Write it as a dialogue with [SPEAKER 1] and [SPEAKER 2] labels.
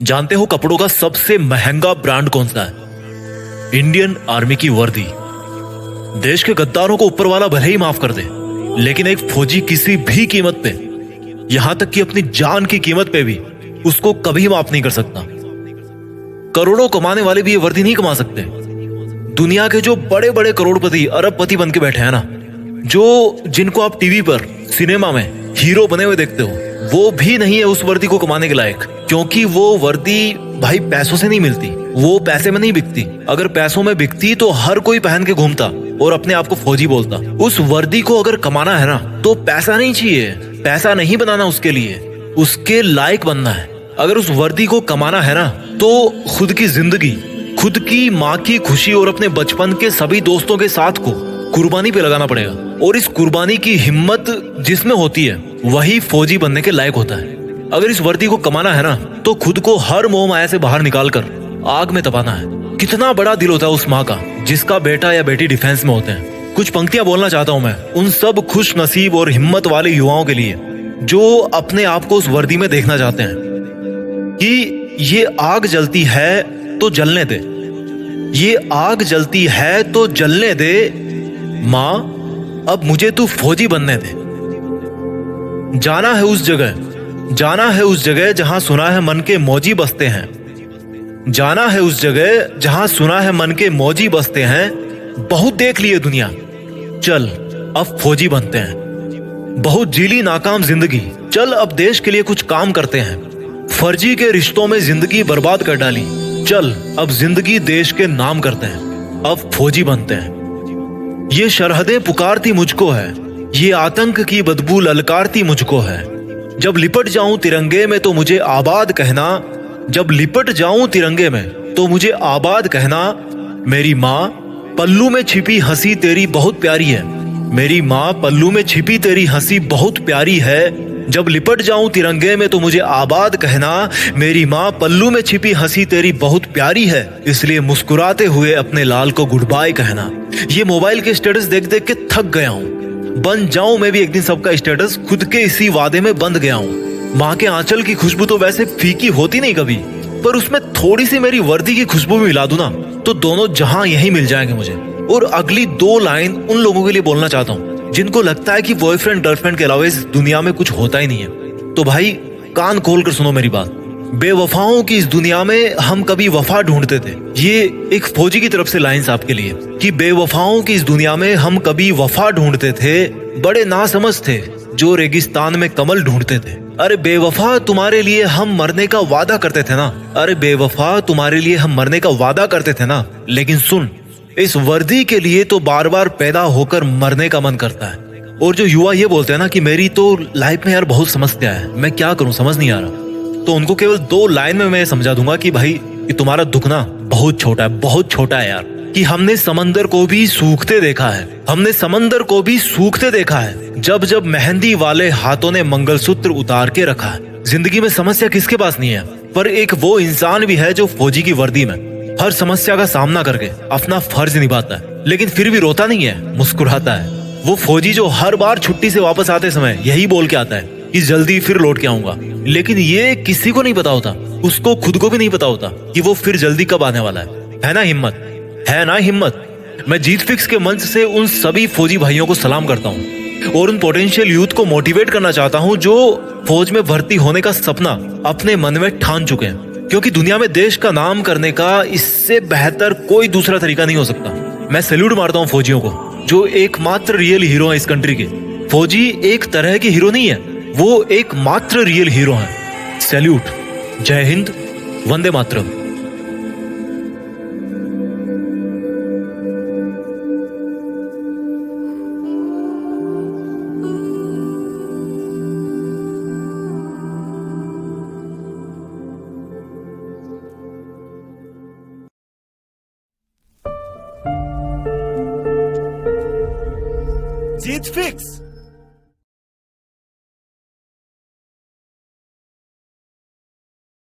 [SPEAKER 1] जानते हो कपड़ों का सबसे महंगा ब्रांड कौन सा है? इंडियन आर्मी की वर्दी। देश के गद्दारों को ऊपर वाला भले ही माफ कर दे, लेकिन एक फौजी किसी भी कीमत पे, यहां तक कि अपनी जान की कीमत पे भी उसको कभी माफ नहीं कर सकता। करोड़ों कमाने वाले भी ये वर्दी नहीं कमा सकते। दुनिया के जो बड़े बड़े करोड़पति अरबपति बन के बैठे हैं ना, जो जिनको आप टीवी पर सिनेमा में हीरो बने हुए देखते हो, वो भी नहीं है उस वर्दी को कमाने के लायक। क्योंकि वो वर्दी भाई पैसों से नहीं मिलती, वो पैसे में नहीं बिकती। अगर पैसों में बिकती तो हर कोई पहन के घूमता और अपने आप को फौजी बोलता। उस वर्दी को अगर कमाना है ना, तो पैसा नहीं चाहिए, पैसा नहीं बनाना उसके लिए, उसके लायक बनना है। अगर उस वर्दी को कमाना है ना, तो खुद की जिंदगी, खुद की माँ की खुशी और अपने बचपन के सभी दोस्तों के साथ को कुर्बानी पे लगाना पड़ेगा। और इस कुर्बानी की हिम्मत जिसमें होती है, वही फौजी बनने के लायक होता है। अगर इस वर्दी को कमाना है ना, तो खुद को हर मोह माया से बाहर निकालकर आग में तपाना है। कितना बड़ा दिल होता है उस माँ का जिसका बेटा या बेटी डिफेंस में होते हैं। कुछ पंक्तियां बोलना चाहता हूं मैं उन सब खुश नसीब और हिम्मत वाले युवाओं के लिए जो अपने आप को उस वर्दी में देखना चाहते हैं कि ये आग जलती है तो जलने दे, ये आग जलती है तो जलने दे, माँ अब मुझे तू फौजी बनने दे। जाना है उस जगह, जाना है उस जगह जहां सुना है मन के मौजी बसते हैं। जाना है उस जगह जहां सुना है मन के मौजी बसते हैं। बहुत देख लिए दुनिया, चल अब फौजी बनते हैं। बहुत जीली नाकाम जिंदगी, चल अब देश के लिए कुछ काम करते हैं। फर्जी के रिश्तों में जिंदगी बर्बाद कर डाली, चल अब जिंदगी देश के नाम करते हैं। अब फौजी बनते हैं। ये सरहदें पुकारती मुझको है, ये आतंक की बदबू ललकारती मुझको है। जब लिपट जाऊं तिरंगे में तो मुझे आबाद कहना, जब लिपट जाऊं तिरंगे में तो मुझे आबाद कहना। मेरी माँ पल्लू में छिपी हंसी तेरी बहुत प्यारी है, मेरी माँ पल्लू में छिपी तेरी हंसी बहुत प्यारी है। जब लिपट जाऊं तिरंगे में तो मुझे आबाद कहना, मेरी माँ पल्लू में छिपी हंसी तेरी बहुत प्यारी है। इसलिए मुस्कुराते हुए अपने लाल को गुड बाय कहना। ये मोबाइल के स्टेटस देख देख के थक गया हूँ, बन जाऊं मैं भी एक दिन सबका स्टेटस, खुद के इसी वादे में बंध गया हूँ। माँ के आंचल की खुशबू तो वैसे फीकी होती नहीं कभी, पर उसमें थोड़ी सी मेरी वर्दी की खुशबू भी मिला दूं ना, तो दोनों जहां यही मिल जाएंगे मुझे। और अगली दो लाइन उन लोगों के लिए बोलना चाहता हूँ जिनको लगता है कि बॉयफ्रेंड गर्लफ्रेंड के अलावा इस दुनिया में कुछ होता ही नहीं है। तो भाई कान खोल कर सुनो मेरी बात। बेवफाओं की इस दुनिया में हम कभी वफा ढूंढते थे, ये एक फौजी की तरफ से लाइंस आपके लिए, कि बेवफाओं की इस दुनिया में हम कभी वफा ढूंढते थे, बड़े नासमझ थे जो रेगिस्तान में कमल ढूंढते थे। अरे बेवफा तुम्हारे लिए हम मरने का वादा करते थे ना, अरे बेवफा तुम्हारे लिए हम मरने का वादा करते थे ना। लेकिन सुन, इस वर्दी के लिए तो बार बार पैदा होकर मरने का मन करता है। और जो युवा ये बोलते हैं ना कि मेरी तो लाइफ में यार बहुत समस्या है, मैं क्या करूं समझ नहीं आ रहा, तो उनको केवल दो लाइन में मैं समझा दूंगा कि भाई कि तुम्हारा दुख ना बहुत छोटा है, बहुत छोटा है यार। कि हमने समंदर को भी सूखते देखा है, हमने समंदर को भी सूखते देखा है, जब जब मेहंदी वाले हाथों ने मंगलसूत्र उतार के रखा है। जिंदगी में समस्या किसके पास नहीं है, पर एक वो इंसान भी है जो फौजी की वर्दी में हर समस्या का सामना करके अपना फर्ज निभाता है, लेकिन फिर भी रोता नहीं है, मुस्कुराता है। वो फौजी जो हर बार छुट्टी से वापस आते समय यही बोल के आता है कि जल्दी फिर लौट के आऊंगा। लेकिन ये किसी को नहीं पता होता, उसको खुद को भी नहीं पता होता कि वो फिर जल्दी कब आने वाला है ना हिम्मत, है ना हिम्मत। मैं जीत फिक्स के मंच से उन सभी फौजी भाइयों को सलाम करता हूँ और उन पोटेंशियल यूथ को मोटिवेट करना चाहता हूँ जो फौज में भर्ती होने का सपना अपने मन में ठान चुके हैं। क्योंकि दुनिया में देश का नाम करने का इससे बेहतर कोई दूसरा तरीका नहीं हो सकता। मैं सैल्यूट मारता हूँ फौजियों को जो एकमात्र रियल हीरो है इस कंट्री के। फौजी एक तरह के हीरो नहीं है, वो एकमात्र रियल हीरो है। सैल्यूट, जय हिंद, वंदे मातरम।
[SPEAKER 2] जीत फिक्स।